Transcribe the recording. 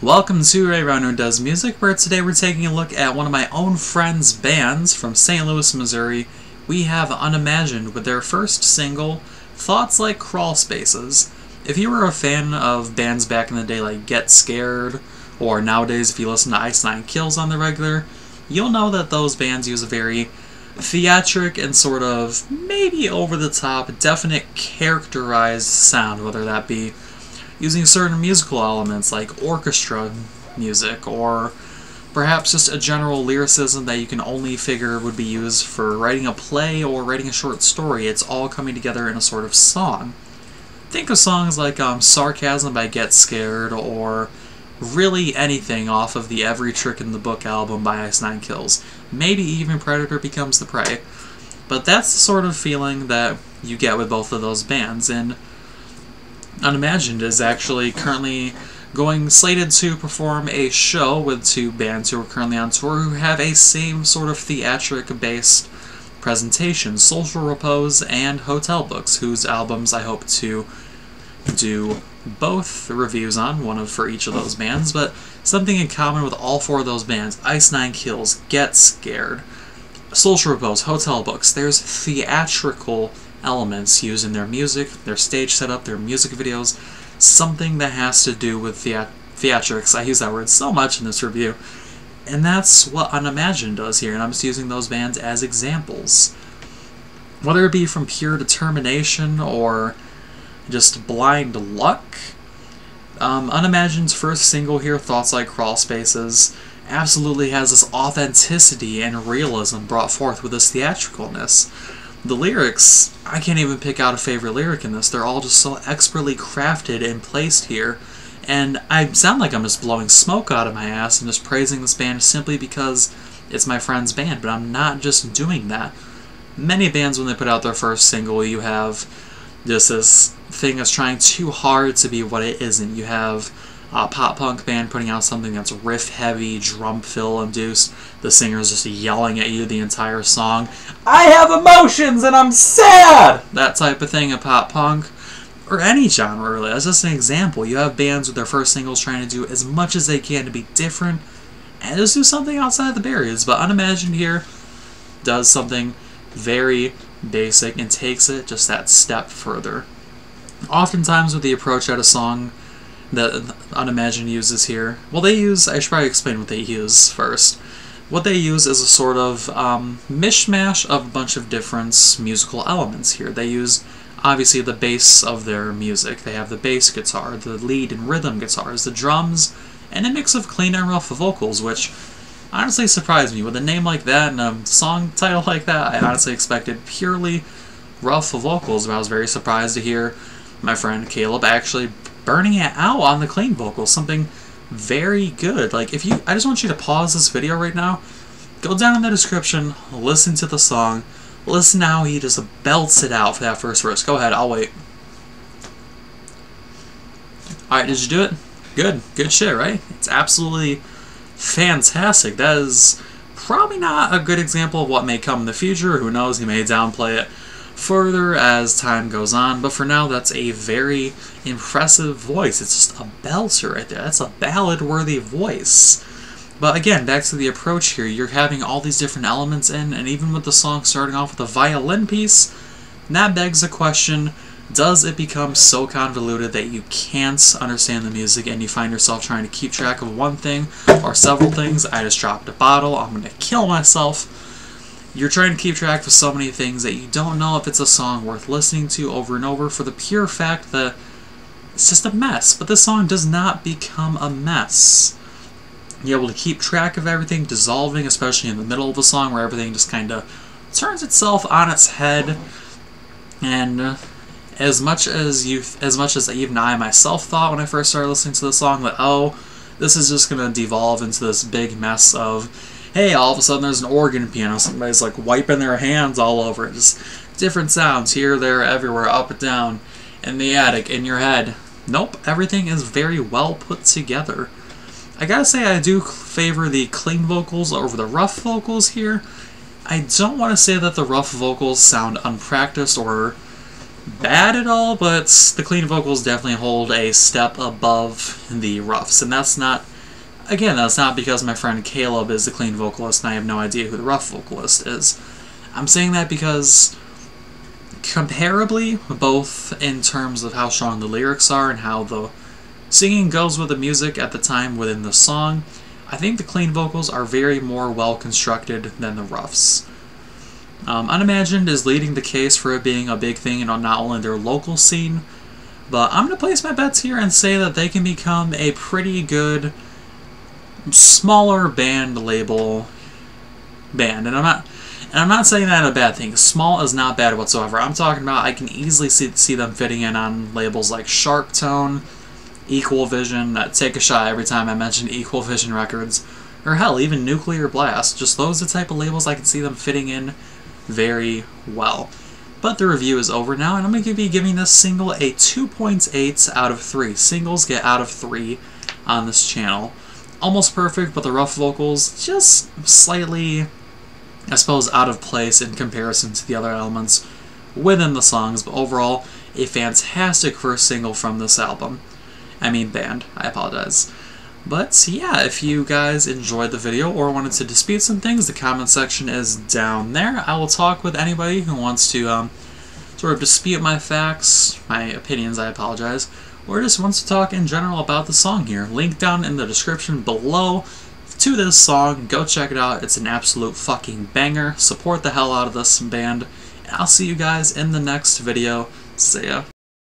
Welcome to A Runner Does Music, where today we're taking a look at one of my own friends' bands from St. Louis, Missouri. We have Unimagined with their first single, Thoughts Like Crawlspaces. If you were a fan of bands back in the day like Get Scared, or nowadays if you listen to Ice Nine Kills on the regular, you'll know that those bands use a very theatric and sort of maybe over-the-top, definite characterized sound, whether that be using certain musical elements like orchestra music, or perhaps just a general lyricism that you can only figure would be used for writing a play or writing a short story. It's all coming together in a sort of song. Think of songs like Sarcasm by Get Scared, or really anything off of the Every Trick in the Book album by Ice Nine Kills. Maybe even Predator Becomes the Prey. But that's the sort of feeling that you get with both of those bands, and Unimagined is actually currently slated to perform a show with two bands who are currently on tour who have a same sort of theatric-based presentation, Social Repose and Hotel Books, whose albums I hope to do both reviews on, one for each of those bands, but something in common with all four of those bands: Ice Nine Kills, Get Scared, Social Repose, Hotel Books. There's theatrical elements used in their music, their stage setup, their music videos, something that has to do with theatrics. I use that word so much in this review, and that's what Unimagined does here, and I'm just using those bands as examples. Whether it be from pure determination or just blind luck, Unimagined's first single here, Thoughts Like Crawlspaces, absolutely has this authenticity and realism brought forth with this theatricalness. The lyrics, I can't even pick out a favorite lyric in this. They're all just so expertly crafted and placed here, and I sound like I'm just blowing smoke out of my ass and just praising this band simply because it's my friend's band, but I'm not just doing that. Many bands, when they put out their first single, you have just this thing that's trying too hard to be what it isn't. You have a pop-punk band putting out something that's riff-heavy, drum-fill-induced. The singer's just yelling at you the entire song. I have emotions and I'm sad! That type of thing, a pop-punk. Or any genre, really. That's just an example. You have bands with their first singles trying to do as much as they can to be different and just do something outside the barriers. But Unimagined here does something very basic and takes it just that step further. Oftentimes with the approach at a song that Unimagined uses here, I should probably explain what they use first. What they use is a sort of mishmash of a bunch of different musical elements here. They use, obviously, the bass of their music. They have the bass guitar, the lead and rhythm guitars, the drums, and a mix of clean and rough vocals, which honestly surprised me. With a name like that and a song title like that, I honestly expected purely rough vocals, but I was very surprised to hear my friend Caleb actually burning it out on the clean vocals, something very good. Like, I just want you to pause this video right now, go down in the description, listen to the song, listen to how he just belts it out for that first verse. Go ahead, I'll wait. Alright, did you do it? Good shit, right? It's absolutely fantastic. That is probably not a good example of what may come in the future. Who knows, he may downplay it further as time goes on, but for now that's a very impressive voice. It's just a belter right there. That's a ballad-worthy voice. But again, back to the approach here, you're having all these different elements in, and even with the song starting off with a violin piece, that begs the question, does it become so convoluted that you can't understand the music and you find yourself trying to keep track of one thing or several things? I just dropped a bottle, I'm gonna kill myself. You're trying to keep track of so many things that you don't know if it's a song worth listening to over and over for the pure fact that it's just a mess. But this song does not become a mess. You're able to keep track of everything dissolving, especially in the middle of a song where everything just kind of turns itself on its head. And as much as even I myself thought when I first started listening to the song that, oh, this is just going to devolve into this big mess of, hey, all of a sudden there's an organ piano, somebody's like wiping their hands all over it, just different sounds here, there, everywhere, up and down, in the attic, in your head. Nope, everything is very well put together. I gotta say, I do favor the clean vocals over the rough vocals here. I don't want to say that the rough vocals sound unpracticed or bad at all, but the clean vocals definitely hold a step above the roughs, and that's not Again, that's not because my friend Caleb is the clean vocalist and I have no idea who the rough vocalist is. I'm saying that because, comparably, both in terms of how strong the lyrics are and how the singing goes with the music at the time within the song, I think the clean vocals are very more well constructed than the roughs. Unimagined is leading the case for it being a big thing in not only their local scene, but I'm going to place my bets here and say that they can become a pretty good, smaller band label band. And I'm not saying that a bad thing. Small is not bad whatsoever. I'm talking about I can easily see them fitting in on labels like Shark Tone, Equal Vision, take a shot every time I mention Equal Vision Records, or hell, even Nuclear Blast. Just those are the type of labels I can see them fitting in very well. But the review is over now, and I'm going to be giving this single a 2.8 out of 3. Singles get out of 3 on this channel. Almost perfect, but the rough vocals just slightly, I suppose, out of place in comparison to the other elements within the songs, but overall, a fantastic first single from this album. I mean band, I apologize. But yeah, if you guys enjoyed the video or wanted to dispute some things, the comment section is down there. I will talk with anybody who wants to sort of dispute my facts, my opinions, I apologize, or just wants to talk in general about the song here. Link down in the description below to this song. Go check it out. It's an absolute fucking banger. Support the hell out of this band. And I'll see you guys in the next video. See ya.